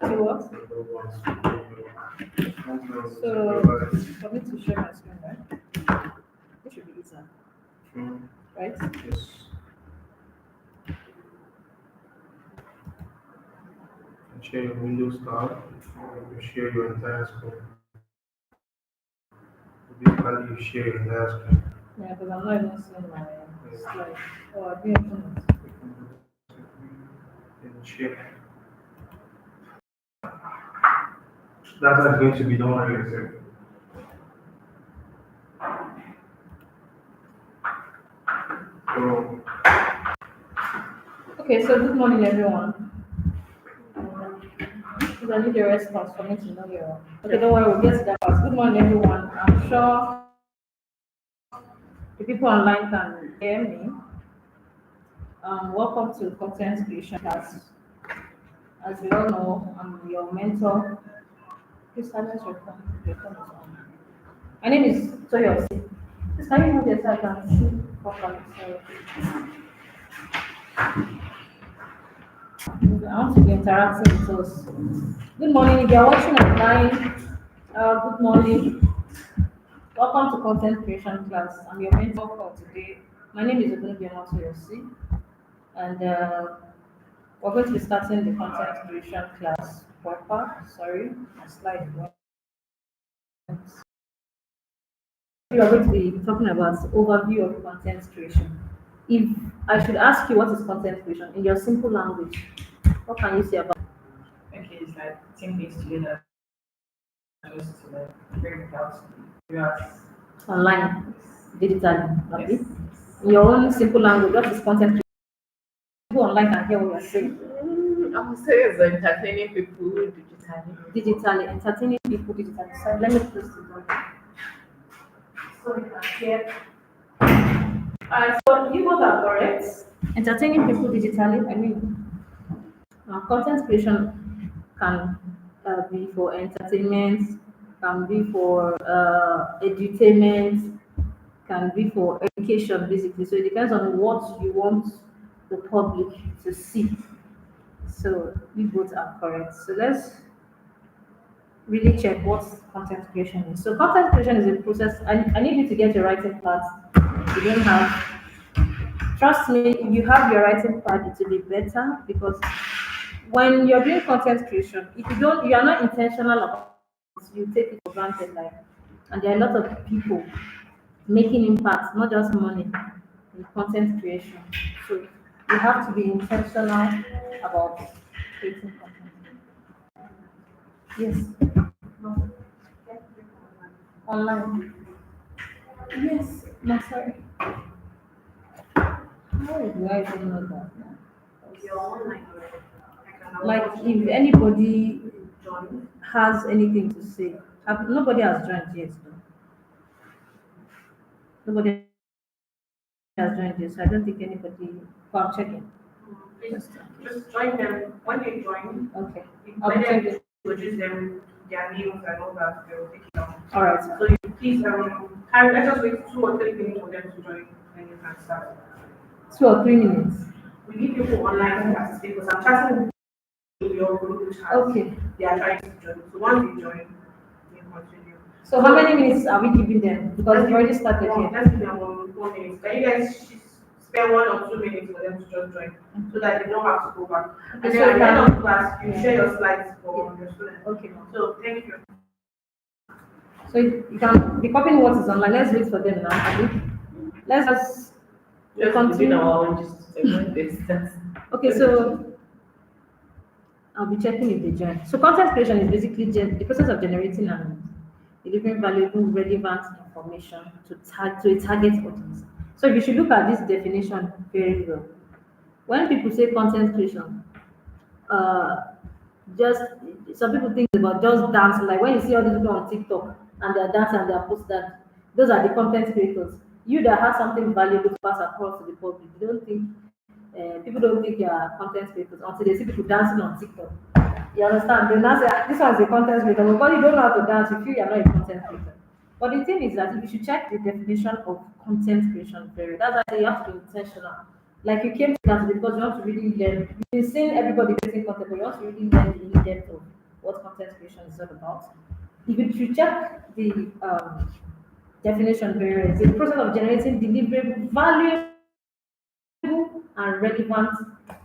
See what? Number one, number So one. for me to share my screen, right? This should be easier, Mm, right? yes. And share your Windows tab. You share your entire screen. Basically, you share your entire screen. Yeah, because I'm not even seeing my Yeah. slide. Oh, I didn't open it. And share. That is going to be done by yourself. So, Okay, so good morning, everyone. Because I need your response for me to know your. Okay, don't worry, we'll get to that part. Good morning, everyone. I'm sure the people online can hear me. Welcome to Content Creation Class. As you all know, I'm your mentor. Please silence your phone. Your phone is on. My name is Toyosi. Please can you move your side and see properly? Sorry. I want to be interacting with us. Good morning. If you're watching online, good morning. Welcome to Content Creation Class. I'm your mentor for today. My name is Ogunbiama Toyosi, and we're going to be starting the content creation class proper. Sorry, my slide went. We are going to be talking about overview of content creation. If I should ask you what is content creation in your simple language, what can you say about Okay, it's like putting things together just to like bring it out. You are online, digitally? yes. Okay. In your own simple language, what is content creation? People online can hear what you're saying. I would say it's entertaining people digitally. Digitally, entertaining people digitally. So let me close the door so we can hear. So you both are correct. Entertaining people digitally, I mean, content creation can be for entertainment, can be for edutainment, can be for education, basically. So it depends on what you want the public to see. So you both are correct. So let's really check what content creation is. So content creation is a process. I need you to get your writing part. If you don't have, trust me, if you have your writing part, it will be better because when you're doing content creation, if you are not intentional about it, you take it for granted. Like, and there are a lot of people making impact, not just money, in content creation. So you have to be intentional about creating content. Yes. No. Online. Yes. No, sorry. How do I even know that now? You're online already. Like, if anybody has anything to say, nobody has joined yet, though. Nobody has joined yet, so I don't think anybody. Well, I'm checking. Please just join them. When you join, Okay. when I'll be they checking. introduce them, their names and all that, they will take it down. All right. So you please let's just wait 2 or 3 minutes for them to join and you can start. 2 or 3 minutes. We need people online to participate because I'm chatting with your group chat. Okay. They are trying to join. So once they join, we continue. So how many minutes are we giving them? Because we've already started Well, here. let's give them 1 minute. Can you guys spend 1 or 2 minutes for them to just join so that they don't have to go back? And Okay, then so at the end of class, you share your slides for your students. Okay. So thank you. So you can be copying what is online. Let's wait for them now. Abi. Let's just continue. Okay, so I'll be checking if they join. So content creation is basically the process of generating and delivering valuable, relevant information to a target audience. So you should look at this definition very well. When people say content creation, uh, just some people think about just dancing. Like when you see all these people on TikTok and they're dancing and they're post that, those are the content creators. You that have something valuable to pass across to the public. You don't think people don't think you are content creators until they see people dancing on TikTok. You understand? They now say, "Ah, this one's a content creator," but you don't know how to dance. You feel you're not a content creator. But the thing is that you should check the definition of content creation very. That's why you have to be intentional. Like you came to class because you want to really learn. You've been seeing everybody creating content, but you want to really learn the in-depth of what content creation is all about. If you check the definition very well, it's the process of generating deliverable, valuable, and relevant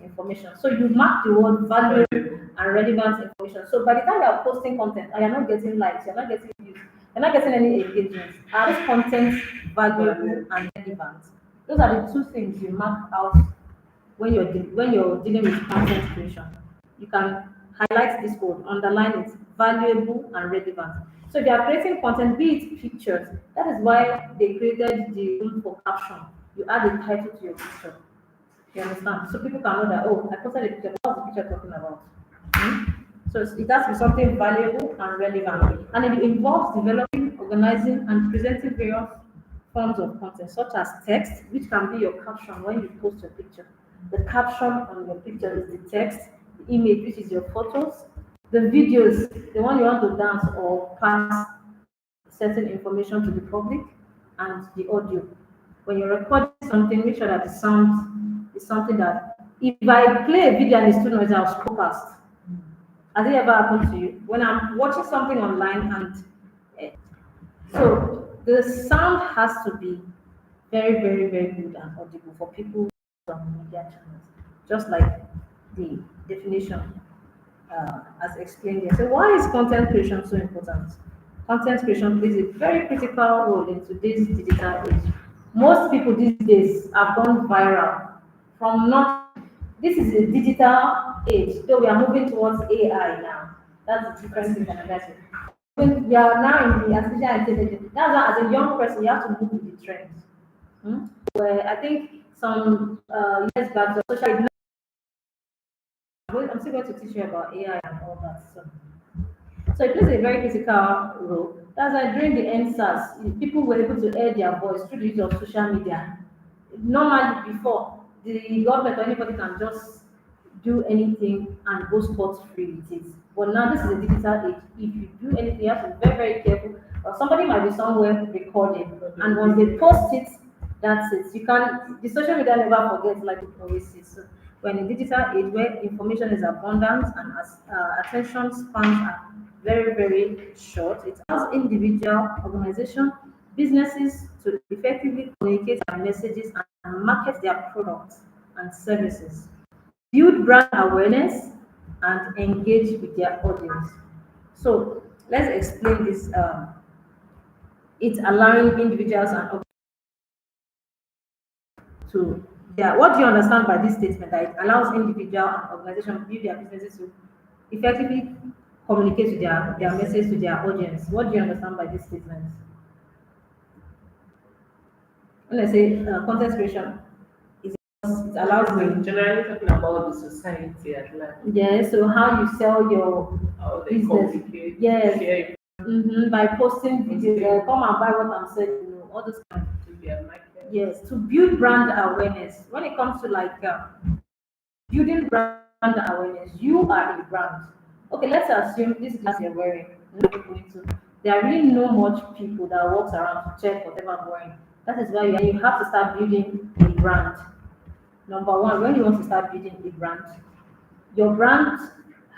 information. So you mark the word valuable and relevant information. So by the time you are posting content and you're not getting likes, you're not getting views, you're not getting any engagement, are this content valuable and relevant? Those are the two things you mark out when you're dealing with content creation. You can highlight this word, underline it, valuable and relevant. So if you are creating content, be it pictures, that is why they created the room for caption. You add a title to your picture. You understand? So people can know that, oh, I posted a picture. What's the picture talking about? Hmm? So it has to be something valuable and relevant. And it involves developing, organizing, and presenting various forms of content, such as text, which can be your caption when you post your picture. The caption on your picture is the text, the image, which is your photos, the videos, the one you want to dance or pass certain information to the public, and the audio. When you're recording something, make sure that the sound is something that if I play a video and it's too noisy, I'll scroll past. Has it ever happened to you? When I'm watching something online and so the sound has to be very, very, very good and audible for people on media channels, just like the definition as explained here. So why is content creation so important? Content creation plays a very critical role in today's digital age. Most people these days have gone viral from not. This is a digital age, so we are moving towards AI now. That's the difference in Canada. When we are now in the artificial intelligence, that's why as a young person you have to move with the trends. Where I think some years back, the social. I'm still going to teach you about AI and all that. So it plays a very critical role. That's why during the NSAS, people were able to air their voice through the use of social media. Normally, before the government or anybody can just do anything and go spot free with it. But now this is a digital age. If you do anything, you have to be very, very careful. Or somebody might be somewhere recording, and once they post it, that's it. You can the social media never forgets, like we always say. So when in digital age where information is abundant and as attention spans are very, very short, it allows individual, organization, businesses to effectively communicate their messages and market their products and services, build brand awareness, and engage with their audience. So let's explain this. It's allowing individuals and to yeah. What do you understand by this statement? That it allows individual and organization to build their businesses to effectively communicate to their message to their audience. What do you understand by this statement? When I say content creation, it allows We're me. generally talking about the society at large. Yeah, so how you sell your How they business. communicate, Yes. share By posting videos, come and buy what I'm selling, all those kind. to their market. Yes, to build brand awareness. When it comes to like building brand awareness, you are a brand. Okay, let's assume this glass you're wearing. There are really no much people that walks around to check whatever I'm wearing. That is why you have to start building a brand. Number one, when you want to start building a brand, your brand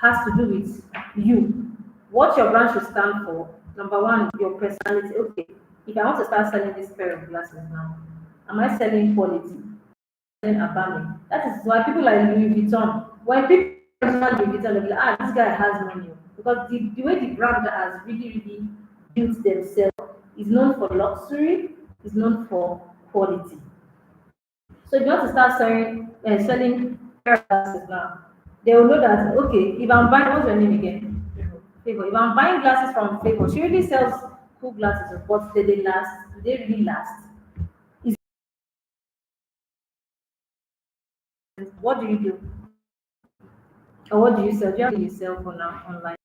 has to do with you. What your brand should stand for. Number one, your personality. Okay, if I want to start selling this pair of glasses now, am I selling quality? Selling Abami? That is why people like Louis Vuitton. When people mention Louis Vuitton, they'll be like, this guy has money. Because the way the brand has really, really built themselves is known for luxury, is known for quality. So if you want to start selling pair of glasses now, they will know that okay, if I'm buying what's your name again? Favor. If I'm buying glasses from Favor, she really sells cool glasses, but do they last? Do they really last? Is what do you do? Or what do you sell? Do you have you sell for now online?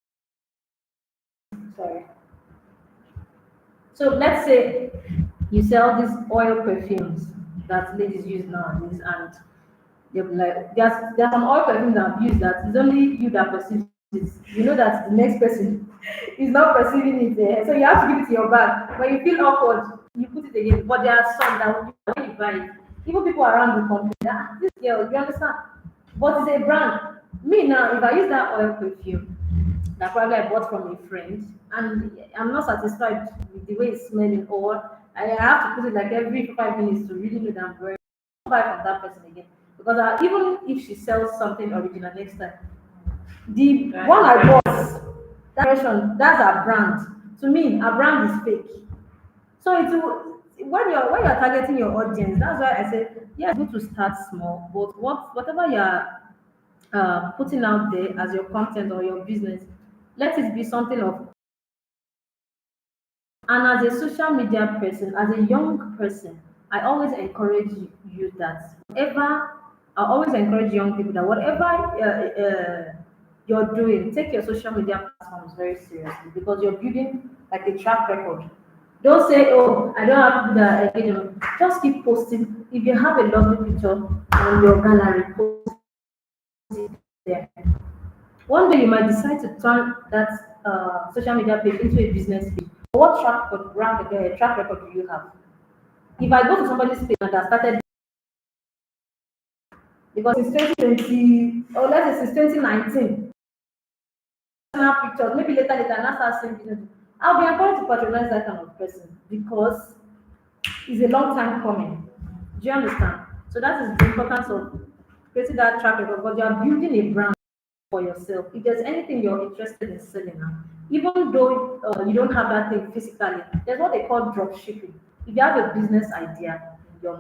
Sorry. So let's say you sell these oil perfumes that ladies use nowadays, and they'll be like, there's some oil perfumes that I've used that it's only you that perceives it. You know that the next person is not perceiving it. So you have to give it to your bag. When you feel awkward, you put it again. But there are some that when you buy it, Even people around the complain, ah, this girl, you understand? But it's a brand. Me now, if I use that oil perfume that probably I bought from a friend, and I'm not satisfied with the way it's smelling, or I have to put it like every 5 minutes to really know that I'm wearing, I won't buy from that person again. Because even if she sells something original next time, the one I bought, that version, that's a brand. To me, a brand is fake. So it will, when you're targeting your audience, that's why I said, yeah, it's good to start small, but whatever you're putting out there as your content or your business, let it be something of. And as a social media person, as a young person, I always encourage you that whatever, I always encourage young people that whatever you're doing, take your social media platforms very seriously because you're building like a track record. Don't say, oh, I don't have the engagement. Just keep posting. If you have a lovely picture on your gallery, post it there. One day you might decide to turn that social media page into a business page. What track record do you have? If I go to somebody's page and I started because since 2020 or let's say since 2019, snap pictures, maybe later and I start seeing business. I'll be encouraged to patronize that kind of person because it's a long time coming. Do you understand? So that is the importance of creating that track record because you are building a brand for yourself. If there's anything you're interested in selling now, even though you don't have that thing physically, there's what they call drop shipping. If you have a business idea, you're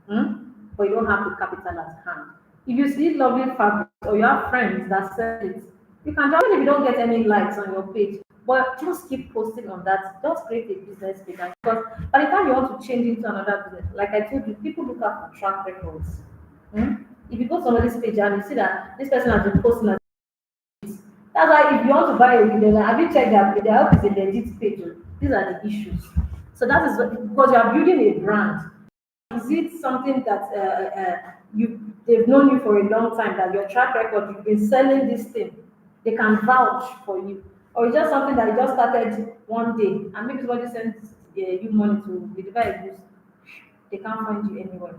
but you don't have the capital at hand. If you see lovely fabric or you have friends that sell it, you can just if you don't get any likes on your page, but just keep posting on that. Just create a business page because by the time you want to change into another business, like I told you, people look at for track records. If you go to somebody's page and you see that this person has been posting, that's why if you want to buy a video, have you checked that page? I hope it's a legit page. These are the issues. So that is because you are building a brand. Is it something that they've known you for a long time that your track record you've been selling this thing, they can vouch for you, or it's just something that you just started one day and maybe somebody sends you money to deliver a goods, they can't find you anywhere.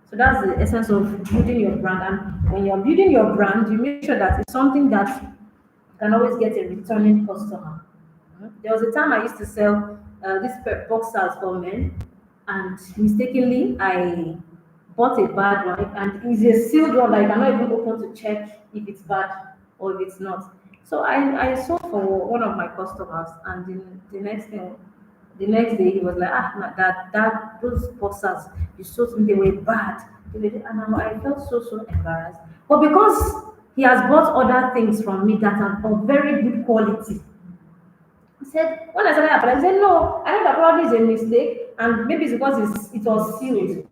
So that's the essence of building your brand. And when you're building your brand, you make sure that it's something that you can always get a returning customer. There was a time I used to sell these boxers for men, and mistakenly I bought a bad one, and it's a sealed one that I cannot even open to check if it's bad or if it's not. So I sold for one of my customers, and the next day he was like, ah, that those boxers you sold me, they were bad. And I felt so embarrassed. But because he has bought other things from me that are of very good quality, he said, when I started applying, I said, no, I know that probably is a mistake, and maybe it's because it was sealed.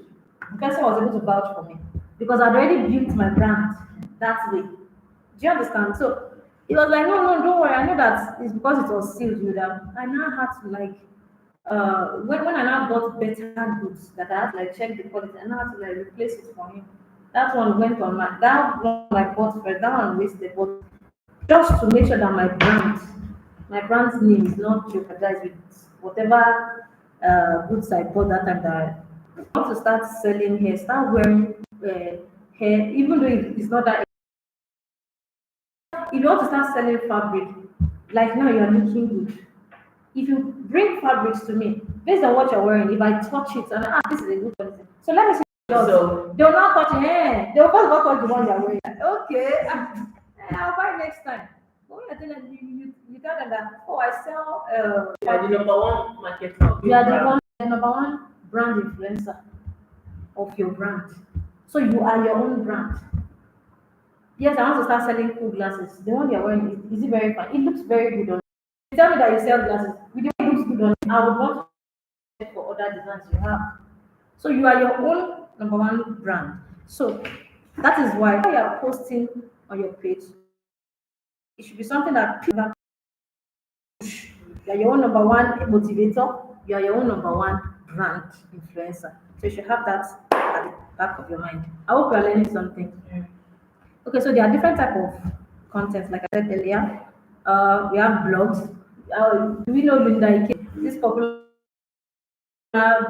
The person was able to vouch for me because I'd already built my brand that way. Do you understand? So he was like, no, don't worry. I know that it's because it was sealed. You that I now had to like, when I now bought better goods that I had to like check the quality, I now had to like replace it for him. That one went on that one I bought first. That one wasted, but just to make sure that my brand's name is not jeopardized with whatever goods I bought that time that I want to start selling hair, start wearing hair, even though it's not that. If you want to start selling fabric, like now you're looking good. If you bring fabrics to me, based on what you're wearing, if I touch it and this is a good quality. So let me see So they'll not touch it. They'll first not touch the one you're wearing. Okay, I'll buy next time. But when you're telling them, you tell them that, oh, I sell you are the number one marketer of you your are brand. the number one brand influencer of your brand. So you are your own brand. Yes, I want to start selling cool glasses. The one you're wearing, is it very fine? It looks very good on you. Tell me that you sell glasses. With the way it looks good on you, I would want to check for other designs you have. So you are your own number one brand. So that is why when you are posting on your page, it should be something that people push. You are your own number one motivator. You are your own number one brand influencer. So you should have that at the back of your mind. I hope you are learning something. Okay, so there are different type of content, like I said earlier. We have blogs. Do we know Linda Ike? This popular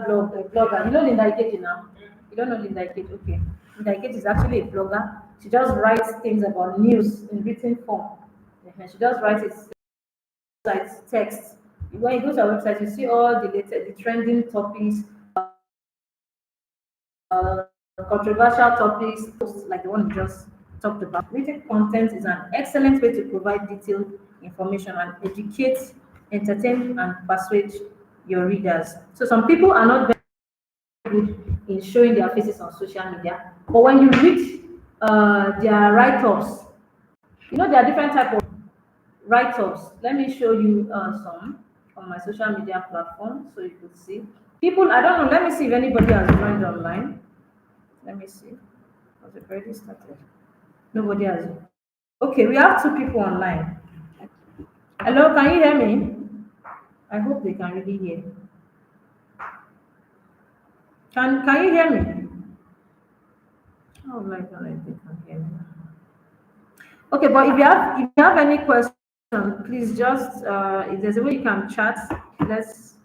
blogger. You know Linda Ikeji now? You don't know Linda Ikeji? Okay. Linda Ikeji is actually a blogger. She just writes things about news in written form. She just writes it like text. When you go to our website, you see all the trending topics, uh, controversial topics, like the one we just talked about. Written content is an excellent way to provide detailed information and educate, entertain, and persuade your readers. So some people are not very good in showing their faces on social media, but when you read their write-ups, there are different type of write-ups. Let me show you some on my social media platform so you could see. People, I don't know, let me see if anybody has joined online. Let me see. Has it already started? Nobody has. Okay, we have two people online. Hello, can you hear me? I hope they can really hear. Can you hear me? Oh my god, I think I can hear me. Okay, but if you have any question, please just if there's a way you can chat, let's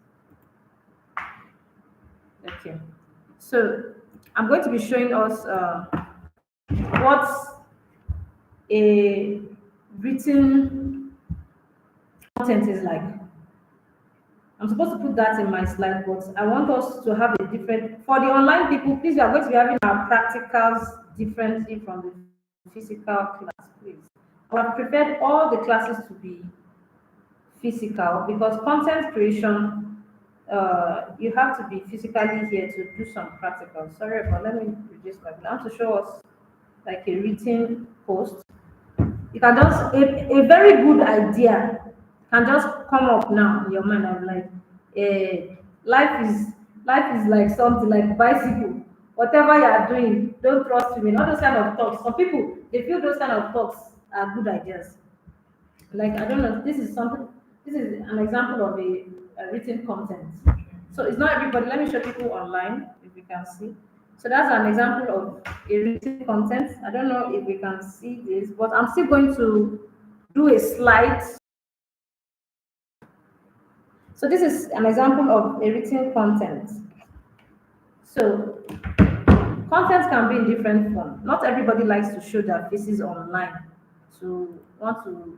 okay. So I'm going to be showing us what a written content is like. I'm supposed to put that in my slide, but I want us to have a different for the online people. Please, we are going to be having our practicals differently from the physical class, please. I have prepared all the classes to be physical because content creation, you have to be physically here to do some practical. Sorry, but let me reduce my. I want to show us like a written post. You can just a very good idea can just come up now in your mind. I'm like, life is like something like bicycle. Whatever you are doing, don't trust me. All those kind of talks. Some people they feel those kind of talks are good ideas. Like I don't know, this is something. This is an example of a written content. So it's not everybody. Let me show people online if you can see. So that's an example of a written content. I don't know if we can see this, but I'm still going to do a slide. So this is an example of a written content. So content can be in different form. Not everybody likes to show their faces online to want to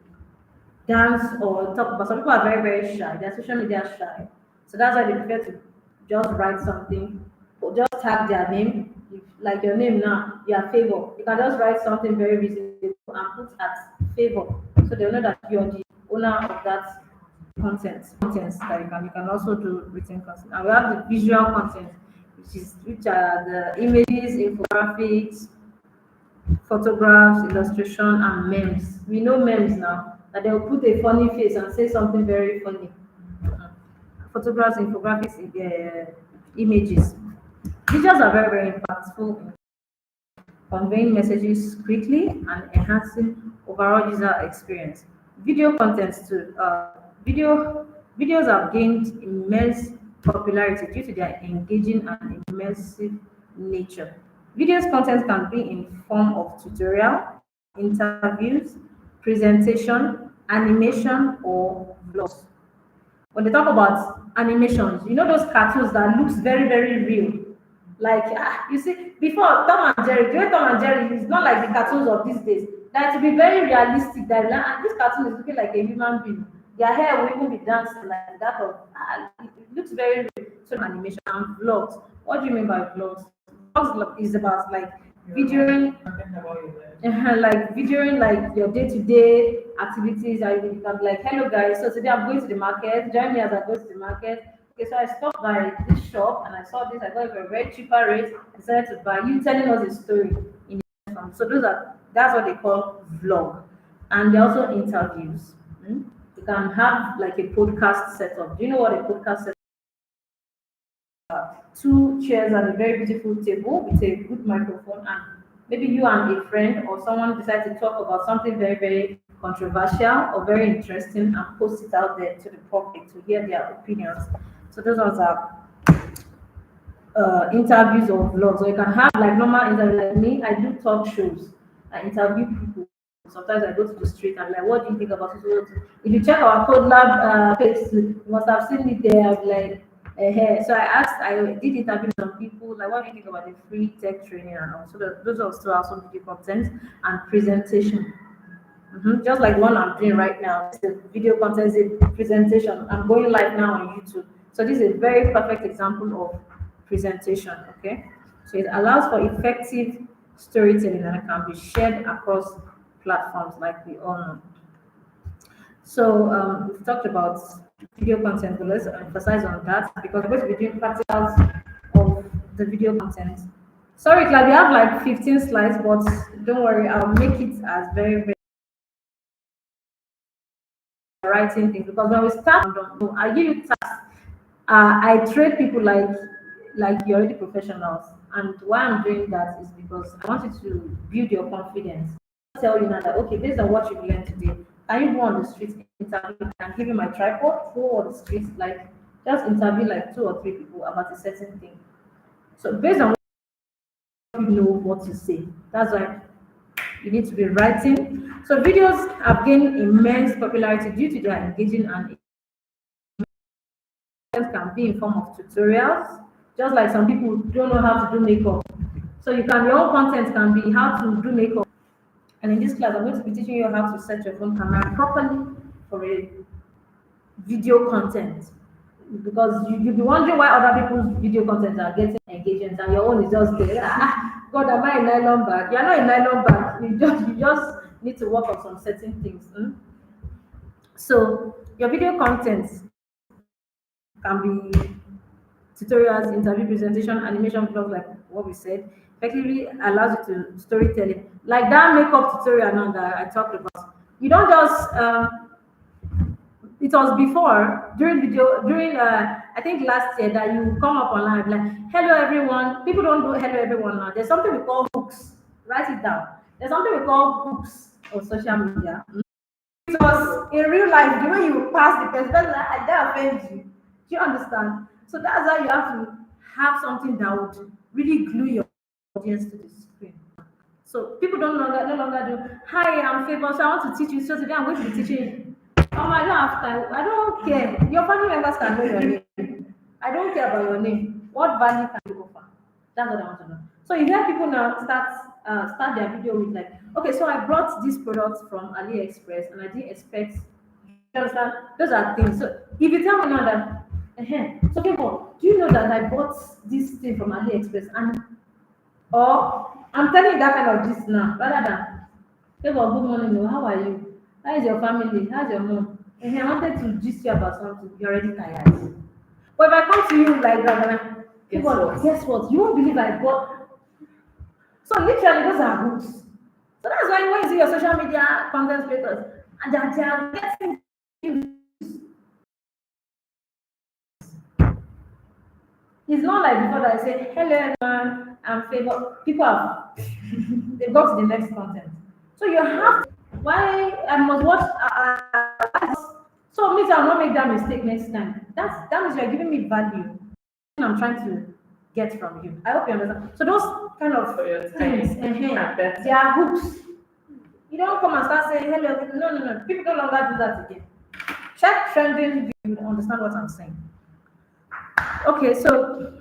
dance or talk about. Some people are very, very shy. They're social media shy. So that's why they prefer to just write something or just tag their name. If, like your name now, you are Favor. You can just write something very reasonable and put at Favor. So they'll know that you're the owner of that contents that you can also do written content. And we have the visual content, which are the images, infographics, photographs, illustration, and memes. We know memes now that they'll put a funny face and say something very funny. Photographs, infographics, images. Visuals are very, very impactful in conveying messages quickly and enhancing overall user experience. Video contents too. Videos have gained immense popularity due to their engaging and immersive nature. Videos content can be in form of tutorial, interviews, presentation, animation, or vlogs. When they talk about animations, you know those cartoons that looks very, very real. Like you see, before Tom and Jerry, the way Tom and Jerry is not like the cartoons of these days. That to be very realistic. That and this cartoon is looking like a human being. Their hair will even be dancing like that of. It looks very real. So animation and vlogs. What do you mean by vlogs? Vlogs is about like videoing like videoing like your day-to-day activities and you can be like, hello guys, so today I'm going to the market, join me as I go to the market. Okay, so I stopped by this shop and I saw this, I got it for a very cheaper rate, I decided to buy. You telling us a story in the form. So that's what they call vlog. And they also interviews. You can have like a podcast setup. Do you know what a podcast setup is? Two chairs and a very beautiful table with a good microphone, and maybe you and a friend or someone decide to talk about something very, very controversial or very interesting and post it out there to the public to hear their opinions. So those ones are interviews or vlogs. Or you can have like normal interviews like me. I do talk shows. I interview people. Sometimes I go to the street and like, what do you think about this? If you check our Code Lab page, you must have seen it there. I'm like, So I did interview some people, like, what do you think about the free tech training and all? So those are still have some video content and presentation. Just like the one I'm doing right now. It's a video content, it's a presentation. I'm going live now on YouTube. So this is a very perfect example of presentation, okay? So it allows for effective storytelling and it can be shared across platforms like we all know. So we've talked about video content, but let's emphasize on that because we're going to be doing practicals of the video content. Sorry, Claudia, we have like 15 slides, but don't worry, I'll make it as very, very writing things because when we start, I give you tasks. I train people like you're already professionals, and why I'm doing that is because I want you to build your confidence. Tell you now that okay, based on what you've learned today, can you go on the streets interview and give you my tripod, go on the streets, like just interview like 2 or 3 people about a certain thing. So based on what you know what to say, that's why you need to be writing. So videos have gained immense popularity due to their engaging and can be in form of tutorials. Just like some people don't know how to do makeup, so your own content can be how to do makeup. And in this class, I'm going to be teaching you how to set your phone camera properly for a video content. Because you'll be wondering why other people's video content are getting engagement and your own is just there. God, am I in nylon bag? You're not in nylon bag. You just need to work on some certain things. So your video content can be tutorials, interview presentation, animation vlogs, like what we said. Effectively allows you to storytelling. Like that makeup tutorial now that I talked about. You don't just it was before during I think last year that you come up online and be like, hello everyone. People don't do hello everyone now. There's something we call hooks. Write it down. There's something we call hooks on social media. It was in real life, the way you pass the person, I don't offend you. Do you understand? So that's why you have to have something that would really glue your audience to the screen. So people no longer do, hi, I'm Favor, so I want to teach you. So today I'm going to be teaching you. I don't have time. I don't care. Your family members can know your name. I don't care about your name. What value can you offer? That's what I want to know. So you hear people now start their video with like, okay, so I brought this product from AliExpress and I didn't expect. You understand? Those are things. So if you tell me now that, so people, do you know that I bought this thing from AliExpress and or I'm telling you that kind of this now, rather than people, good morning, no, how are you? How is your family? How's your mom? And I wanted to gist you about something. You're already tired. But if I come to you like that, guess what? You won't believe I bought. So literally, those are hooks. So that's why when you see your social media content creators and they are getting views, it's not like before that I say, hello everyone, I'm Favor. People have they got to the next content. So you have to, why I must watch so means I'll not make that mistake next time. That means you're giving me value. I'm trying to get from you. I hope you understand. So those kind of For your things, time. they are hooks. You don't come and start saying hello. No. People no longer do that again. Check trending, you understand what I'm saying. Okay, so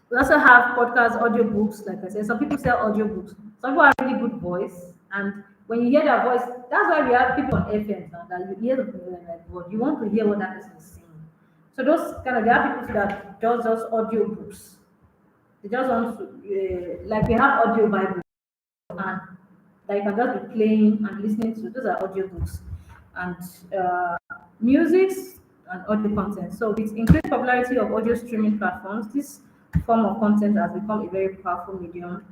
we also have podcast audiobooks, like I said. Some people sell audiobooks. Some people have really good voice, and when you hear their voice, that's why we have people on FM now that you hear the people like what you want to hear what that person is saying. So those kind of there are people that does just audiobooks. They just want to like we have audio Bible and that you can just be playing and listening to. Those are audiobooks and music and audio content. So with increased popularity of audio streaming platforms, this form of content has become a very powerful medium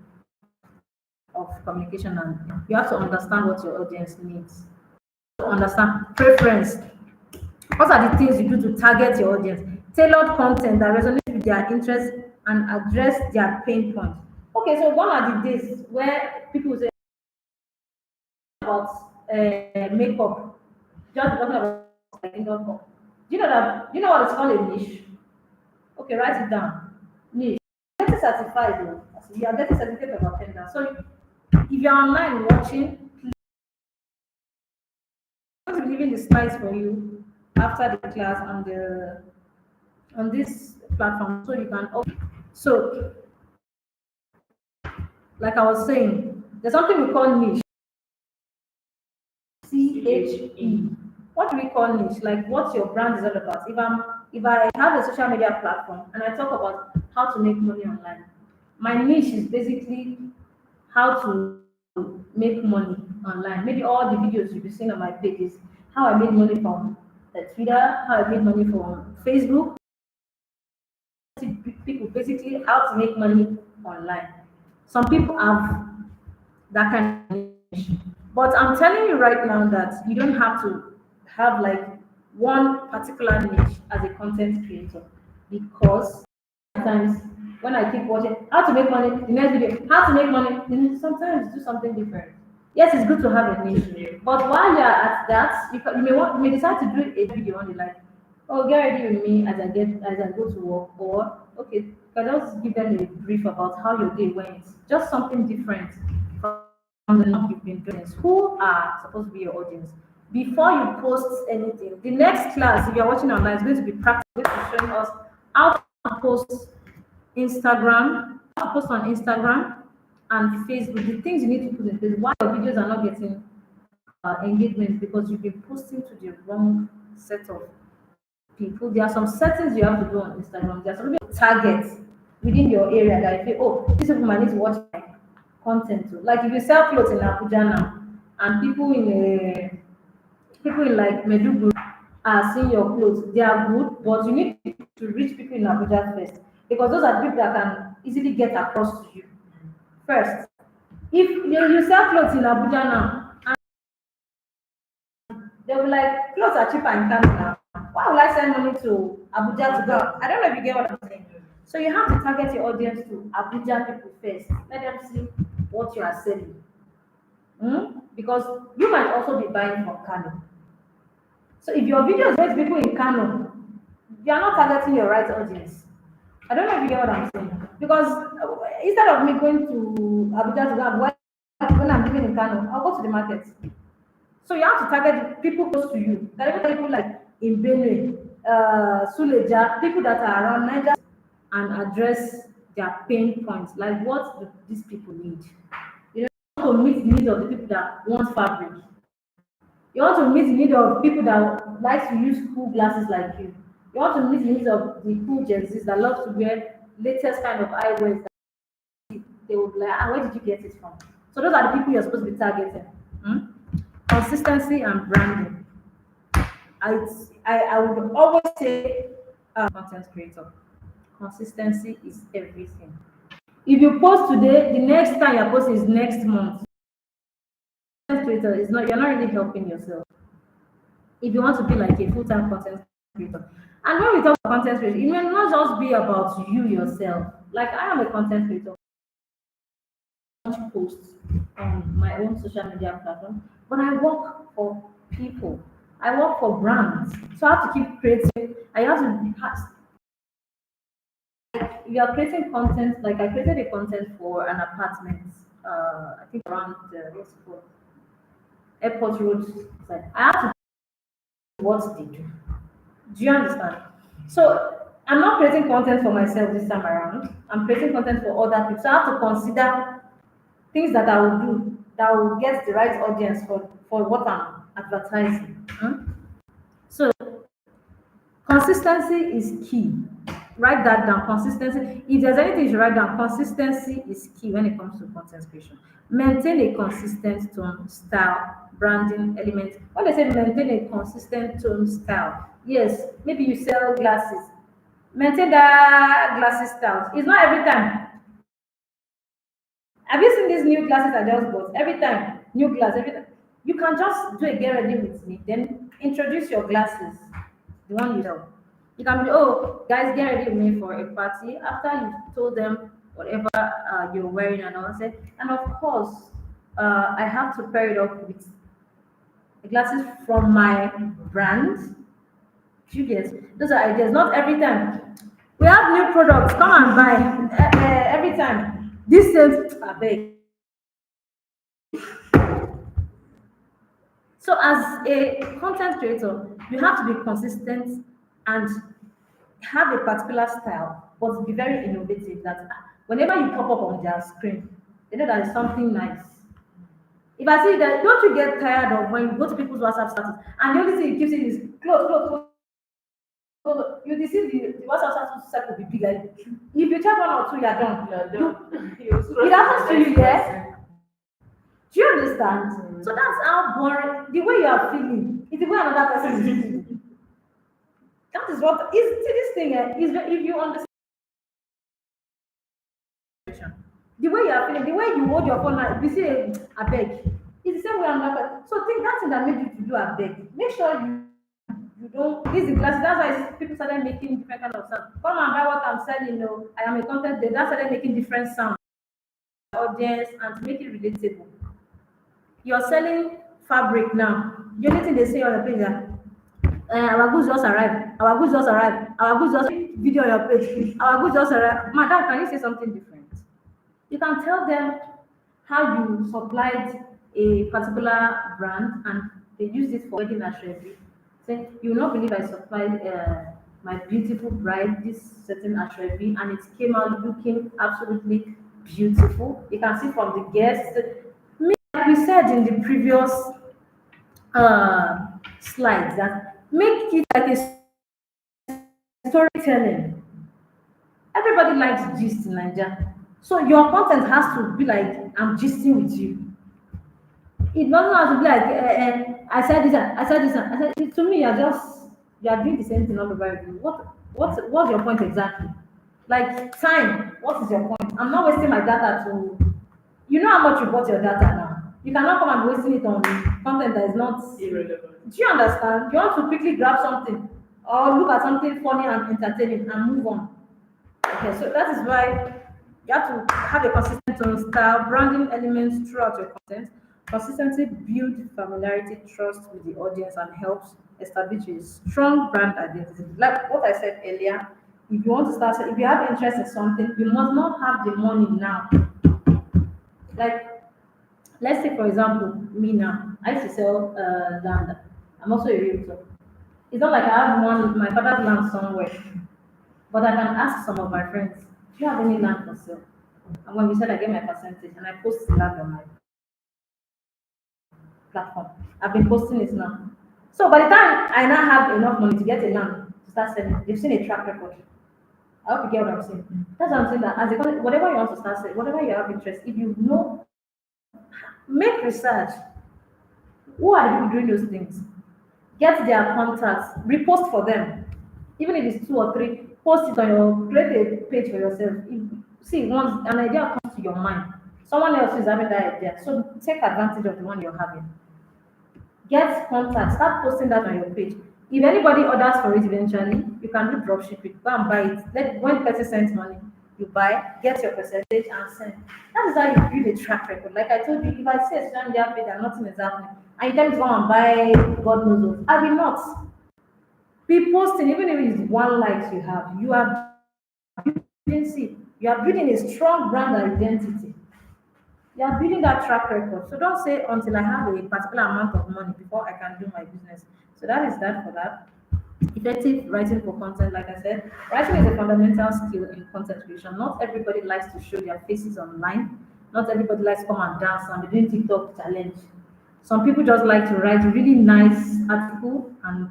of communication, and you have to understand what your audience needs. To understand preference. What are the things you do to target your audience? Tailored content that resonates with their interests and address their pain points. Okay, so gone are the days where people say about makeup, just talking about like makeup. Do you know that? Do you know what it's called a niche? Okay, write it down. Niche. Get certified though. You are getting certificate of attendance. So if you're online watching, I'm leaving the slides for you after the class on the on this platform, so you can. So, like I was saying, there's something we call niche. CHE. What do we call niche? Like what your brand is all about. If I have a social media platform and I talk about how to make money online, my niche is basically how to make money online. Maybe all the videos you've been seeing on my page is how I made money from Twitter, how I made money from Facebook. People basically how to make money online. Some people have that kind of niche. But I'm telling you right now that you don't have to have like one particular niche as a content creator, because sometimes when I keep watching how to make money, the next video, how to make money, sometimes do something different. Yes, it's good to have a niche, but while you're at that, you may decide to do a video on the like, oh, get ready with me as I go to work, or okay, you can just give them a brief about how your day went, just something different from the norm you've been doing. Who are supposed to be your audience? Before you post anything, the next class, if you're watching online, is going to be practice, going to be showing us how to post Instagram, how to post on Instagram and Facebook, the things you need to put in place. Why your videos are not getting engagement, because you've been posting to the wrong set of people. There are some settings you have to do on Instagram. There are some people targets within your area that you feel, oh, these people might need to watch my content too. Like if you sell clothes in Abuja now, and people in like Meduguri are seeing your clothes, they are good, but you need to reach people in Abuja first, because those are people that can easily get across to you first. If you sell clothes in Abuja now, they'll be like, clothes are cheaper in Kano now. Why would I send money to Abuja to go? I don't know if you get what I'm saying. So you have to target your audience to Abuja people first. Let them see what you are selling. Because you might also be buying from Kano. So if your video is going to people in Kano, you are not targeting your right audience. I don't know if you get what I'm saying. Because instead of me going to Abuja to go and when I'm living in Kano, I'll go to the market. So you have to target people close to you. There are people like in Benue, Suleja, people that are around Niger, and address their pain points. Like what do these people need? You know, to meet the needs of the people that want fabric. You want to meet the need of people that like to use cool glasses like you. You want to meet the needs of the cool Gen Zs that love to wear latest kind of eyewear. They will be like, where did you get it from? So those are the people you're supposed to be targeting. Consistency and branding. I would always say, content creator, consistency is everything. If you post today, the next time you're posting is next month. Content creator is not, you're not really helping yourself. If you want to be like a full-time content creator. And when we talk about content creator, it may not just be about you yourself. Like I am a content creator, posts on my own social media platform, but I work for people. I work for brands. So I have to keep creating. I have to like if you are creating content, like I created a content for an apartment, I think around what's it called? Airport Road. Like I have to do what they do. Do you understand? So I'm not creating content for myself this time around. I'm creating content for other people. So I have to consider things that I will do that will get the right audience for what I'm advertising. So consistency is key. Write that down. Consistency. If there's anything you should write down, consistency is key when it comes to content creation. Maintain a consistent tone, style, branding element. When they say maintain a consistent tone, style, yes, maybe you sell glasses. Maintain that glasses style. It's not every time. Have you seen these new glasses I just bought? Every time, new glass, every time. You can just do a get ready with me, then introduce your glasses, the one you sell. You can be, oh, guys, get ready with me for a party. After you've told them whatever you're wearing and all that. And of course, I have to pair it up with the glasses from my brand. You get those are ideas. Not every time. We have new products. Come and buy every time. This says, I beg. So as a content creator, you have to be consistent and have a particular style, but be very innovative. That whenever you pop up on their screen, they know that is something nice. If I see that, don't you get tired of when you go to people's WhatsApp status and the only thing you keep seeing is close, close, close, close. You see the WhatsApp status set will be big. Like, if you check one or two, you're done. It happens to you, yeah? Do you understand? So that's how boring the way you are feeling is the way another person is feeling. That is what is see, this thing is if you understand the way you are feeling, the way you hold your phone now, if you say I beg, it's the same way another person. So think that thing that made you to do a beg. Make sure you don't this is class. That's why people started making different kind of sounds. Come and buy what I'm selling, you know. I am a content there. That's started making different sounds audience and to make it relatable. You're selling fabric now. The only thing they say on the page that our goods just arrived. Our goods just arrived. Our goods just video on your page. Our goods just arrived. Madam, can you say something different? You can tell them how you supplied a particular brand and they use it for wedding ashrabi. Say, you will not believe I supplied my beautiful bride this certain ashrabi and it came out looking absolutely beautiful. You can see from the guests. Like we said in the previous slides, that make it like a storytelling. Everybody likes gist in Nigeria. So your content has to be like, I'm gisting with you. It doesn't have to be like, I said this, I said this, I said it. To me, you are doing the same thing all over again. What's your point exactly? Like time, what is your point? I'm not wasting my data to, you know how much you bought your data now. You cannot come and be wasting it on content that is not Irrelevant. do you understand? You want to quickly grab something or look at something funny and entertaining and move on. Okay, so that is why you have to have a consistent tone, style, branding elements throughout your content. Consistency build familiarity, trust with the audience, and helps establish a strong brand identity. Like what I said earlier, if you want to start, if you have interest in something, you must not have the money now. Like, let's say for example, me now, I used to sell land. I'm also a realtor. It's not like I have my father's land somewhere, but I can ask some of my friends, do you have any land for sale? And when we said I get my percentage and I post the land on my platform. I've been posting it now. So by the time I now have enough money to get a land to start selling, they've seen a track record. I hope you get what I'm saying. That's what I'm saying that as a whatever you want to start selling, whatever you have interest, if you know, make research. Who are the people doing those things? Get their contacts, repost for them. Even if it's two or three, post it on your create a page for yourself. See, once an idea comes to your mind, someone else is having that idea. So take advantage of the one you're having. Get contact, start posting that on your page. If anybody orders for it eventually, you can do dropshipping. Go and buy it. Let when the person sends money, you buy, get your percentage and send. That is how you build a track record. Like I told you, if I see a social media page and nothing is happening, and you tell me to go and buy God knows what, I will not. Be posting, even if it's one likes you have, you are building see, you are building a strong brand identity. You are building that track record. So don't say until I have a particular amount of money before I can do my business. So that is that for that. Effective writing for content, like I said, writing is a fundamental skill in content creation. Not everybody likes to show their faces online. Not everybody likes to come and dance and be doing TikTok challenge. Some people just like to write really nice article and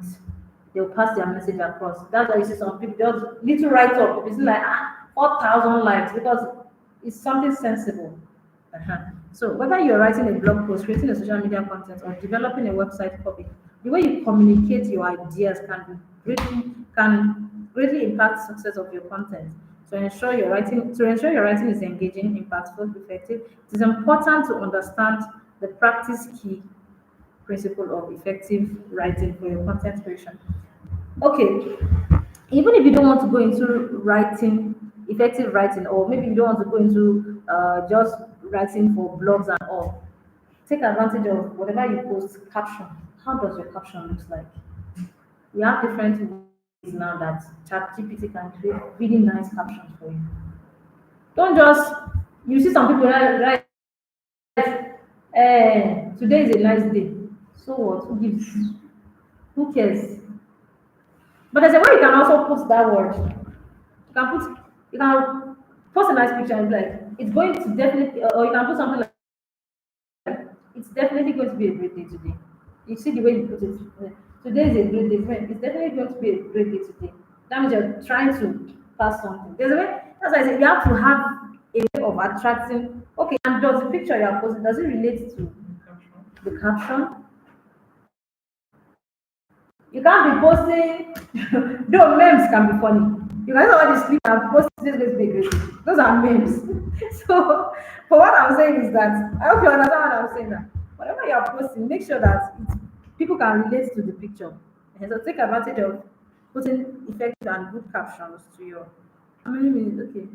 they'll pass their message across. That's why you see some people just little write up. It's like 4,000 likes because it's something sensible. So whether you're writing a blog post, creating a social media content, or developing a website copy, the way you communicate your ideas can greatly impact success of your content. To ensure your writing is engaging, impactful, effective, it is important to understand the practice key principle of effective writing for your content creation. Okay, even if you don't want to go into writing, effective writing, or maybe you don't want to go into just writing for blogs and all, take advantage of whatever you post caption. How does your caption look like? We have different ways now that ChatGPT can create really nice captions for you. Don't just you see some people write today is a nice day. So what? Who gives? Who cares? But there's a way you can also put that word. You can post a nice picture and be like, it's going to definitely, or you can put something like, it's definitely going to be a great day today. You see the way you put it. Today is a great day. It's definitely going to be a great day today. That means you're trying to pass something. There's a way. That's why I said you have to have a way of attracting. Okay, and does the picture you're posting does it relate to the caption? You can't be posting. Though memes can be funny. You can already sleep and post this going to be a great day. Those are memes. So, for what I'm saying is that I hope you understand what I'm saying. That whatever you are posting, make sure that people can relate to the picture. And so take advantage of putting effective and good captions to your. How many minutes? Okay.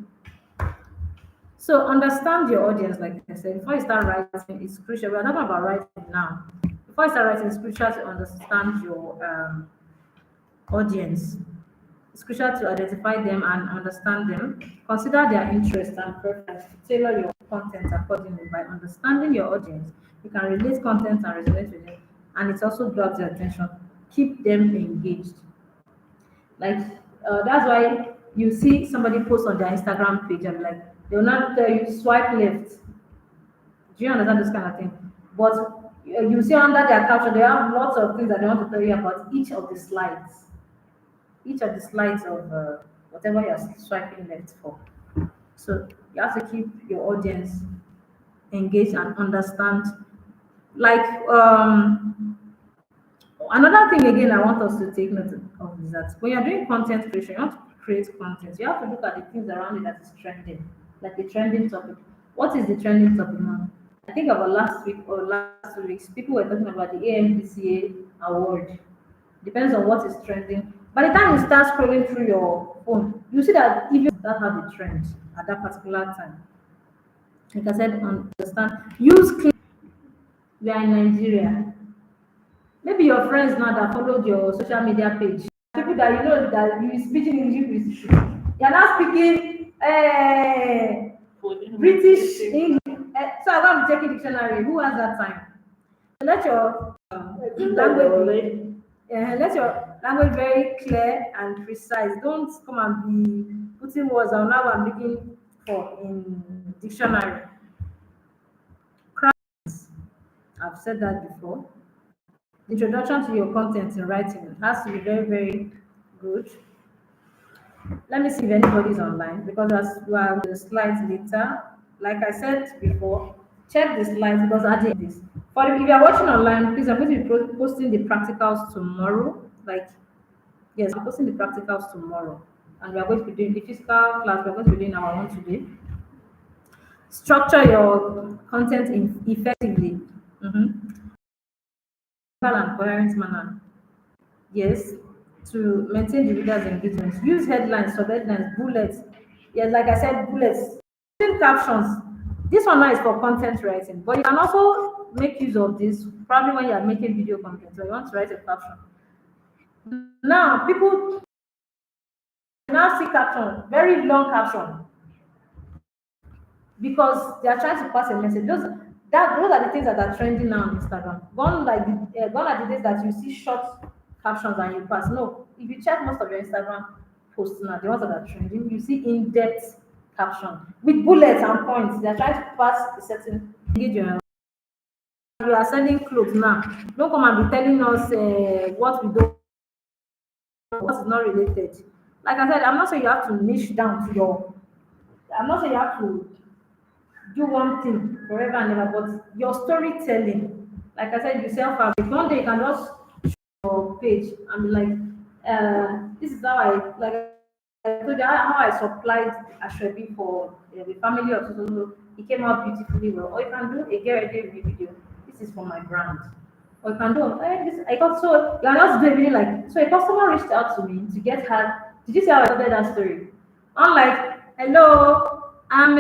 So understand your audience, like I said, before you start writing, it's crucial. We're talking about writing now. Before you start writing, it's crucial to understand your audience. It's crucial to identify them and understand them. Consider their interests and preference to tailor your content accordingly. By understanding your audience, you can relate content and resonate with them, and it also grabs their attention. Keep them engaged. Like that's why you see somebody post on their Instagram page and like they will not tell you swipe left. Do you understand this kind of thing? But you see under their caption, they have lots of things that they want to tell you about each of the slides, each of the slides of whatever you're swiping left for. So you have to keep your audience engaged and understand. Like another thing again, I want us to take note of is that when you're doing content creation, you want to create content. You have to look at the things around it that is trending, like the trending topic. What is the trending topic now? I think about last week or last 2 weeks, people were talking about the AMDCA award. Depends on what is trending. By the time you start scrolling through your phone, you see that even that have a trend at that particular time. Like I said, understand. Use clip. We are in Nigeria. Maybe your friends now that followed your social media page, people that you know that you is speaking English, you're now speaking British English. So I'm going to be checking dictionary. Who has that time? Let your language let your language very clear and precise. Don't come and be putting words on now I'm looking for in dictionary. I've said that before. Introduction to your content in writing has to be very, very good. Let me see if anybody's online because as well the slides later. Like I said before, check the slides because I did this. For if you are watching online, please I'm going to be posting the practicals tomorrow. Like yes, I'm posting the practicals tomorrow. And we are going to be doing the physical class, we're going to be doing our own today. Structure your content effectively. And coherent manner. Yes, to maintain the reader's engagement. Use headlines, sub-headlines, bullets. Yes, like I said, bullets. Using captions. This one now is for content writing, but you can also make use of this probably when you are making video content. So you want to write a caption. Now, people now see caption, very long caption, because they are trying to pass a message. Those are the things that are trending now on Instagram. Gone are the days that you see short captions and you pass. No, if you check most of your Instagram posts now, the ones that are trending, you see in-depth caption with bullets and points. They are trying to pass a certain engage your. You are selling clothes now. Don't come and be telling us what we don't, what is not related. Like I said, I'm not saying you have to niche down to your. I'm not saying you have to do one thing forever and ever, but your storytelling, like I said, you sell fabric. One day you can just show your page and be like, this is how I like I told you how I supplied Ashwebi for the family of so it came out beautifully well. Or you can do a get ready with me video. This is for my brand. Or you can do this I got so you are not doing really like so a customer reached out to me to get her. Did you see how I started that story? I'm like, hello, I'm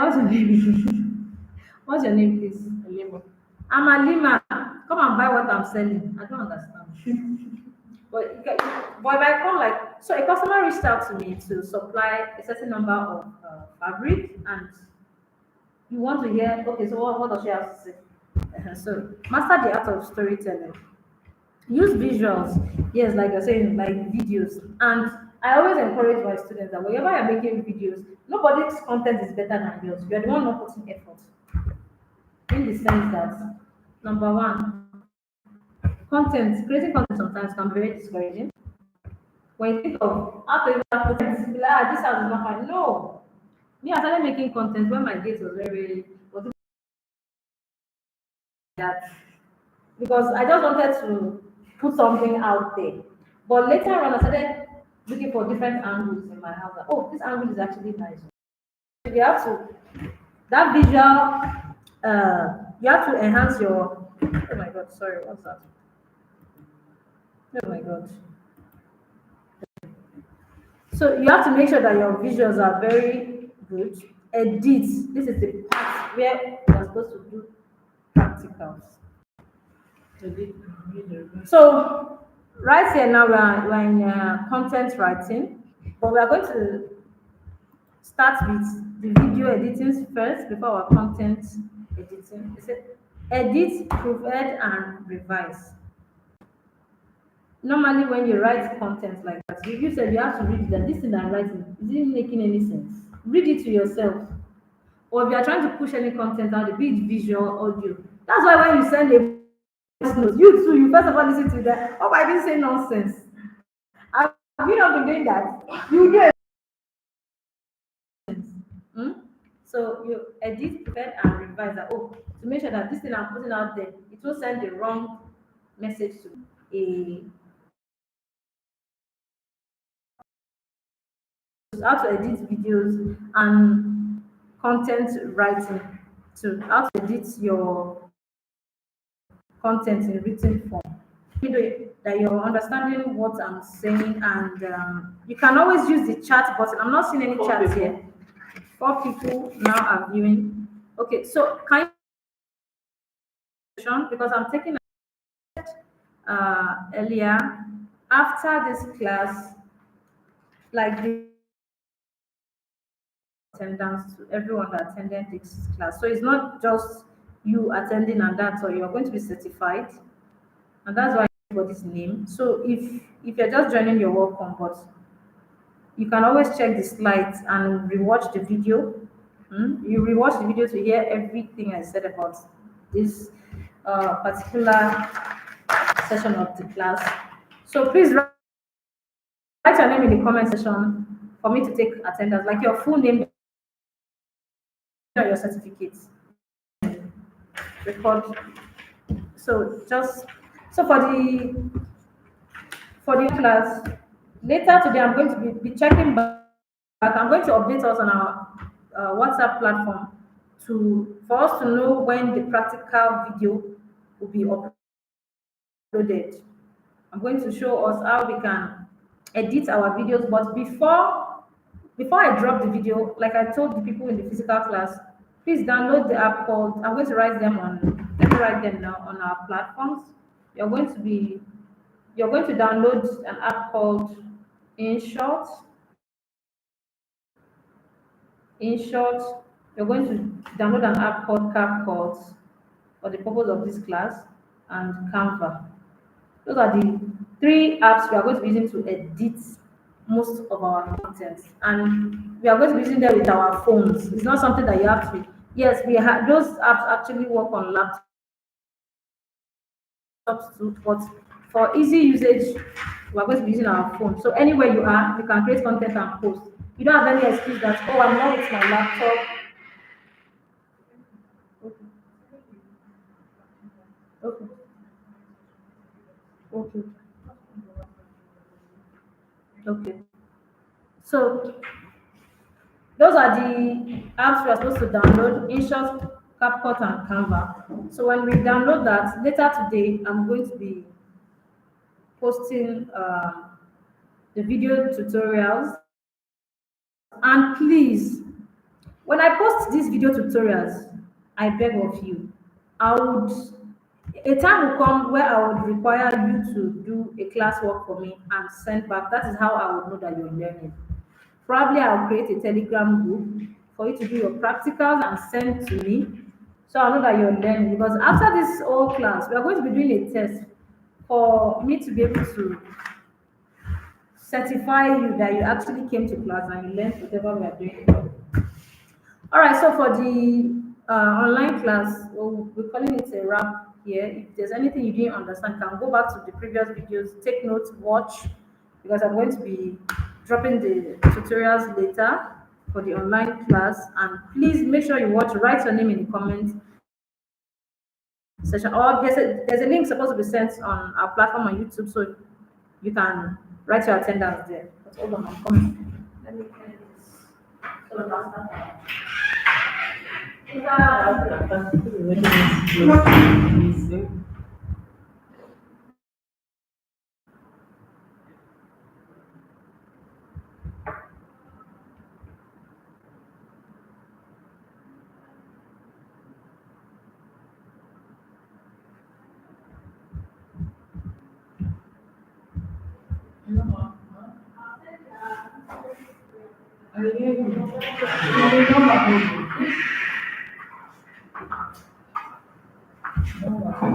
what's your name? What's your name, please? Limo. I'm Alima. Come and buy what I'm selling. I don't understand. But if I come like so, a customer reached out to me to supply a certain number of fabric, and you want to hear, okay, so what does she have to say? So master the art of storytelling. Use visuals. Yes, like you're saying, like videos. And I always encourage my students that whenever you're making videos, nobody's content is better than yours. You're the one not putting effort. In the sense that, number one, creating content sometimes can be very discouraging. When you think of how to even put it, like, this house is not fine. No. Me, I started making content when my gate was that because I just wanted to put something out there. But later on, I started looking for different angles in my house. Like, oh, this angle is actually nice. You have to that visual. You have to enhance your. Oh my god! Sorry, what's that? Oh my god! So you have to make sure that your visuals are very good. Edit. This is the part where you're supposed to do practicals. So right here now we're in content writing, but we are going to start with the video editing first before our content editing. It said edit, proofread, and revise. Normally, when you write content like that, you said you have to read that this thing I'm writing is it making any sense? Read it to yourself. Or if you are trying to push any content out, be it visual, audio. That's why when you send a voice note, you too, you first of all listen to that. Oh, I didn't say nonsense. Have you not been doing that? You do it. Hmm? So you edit, prepare, and revise that. Oh, to make sure that this thing I'm putting out there, it will send the wrong message to a how to edit videos and content writing to how to edit your content in written form. You know that you're understanding what I'm saying, and you can always use the chat button. I'm not seeing any Four chat people. here. 4 people now are viewing. Okay, so can you because I'm taking earlier after this class, like the attendance to everyone that attended this class. So it's not just you attending and that's all. You're going to be certified, and that's why everybody's name. So if you're just joining, you're welcome. But you can always check the slides and rewatch the video. You rewatch the video to hear everything I said about this particular session of the class. So please write your name in the comment section for me to take attendance, like your full name or your certificates. Record. So just so for the class later today, I'm going to be checking back. I'm going to update us on our WhatsApp platform to for us to know when the practical video will be uploaded. I'm going to show us how we can edit our videos. But before I drop the video, like I told the people in the physical class, please download the app called. I'm going to write them on. Let me write them now on our platforms. You're going to be. You're going to download an app called InShot. InShot. You're going to download an app called CapCut for the purpose of this class and Canva. Those are the three apps we are going to be using to edit most of our content, and we are going to be using them with our phones. It's not something that you have to. Yes, we have those apps actually work on laptops too, but for easy usage, we are going to be using our phone. So anywhere you are, you can create content and post. You don't have any excuse that oh I'm not with my laptop. Okay, okay, okay, okay. So those are the apps we are supposed to download, InShot, CapCut, and Canva. So when we download that, later today, I'm going to be posting the video tutorials. And please, when I post these video tutorials, I beg of you, I would, a time will come where I would require you to do a classwork for me and send back. That is how I would know that you're learning. Probably I'll create a Telegram group for you to do your practicals and send to me. So I know that you're learning because after this whole class, we are going to be doing a test for me to be able to certify you that you actually came to class and you learned whatever we are doing. All right, so for the online class, we're calling it a wrap here. If there's anything you didn't understand, you can go back to the previous videos, take notes, watch, because I'm going to be dropping the tutorials later for the online class. And please make sure you watch, write your name in the comments section. Or there's a link supposed to be sent on our platform on YouTube, so you can write your attendance there. But hold on, I'm coming. Let me end this.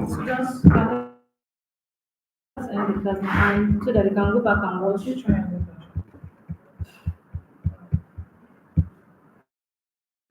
So that's so just end the class and so that you can go back and watch.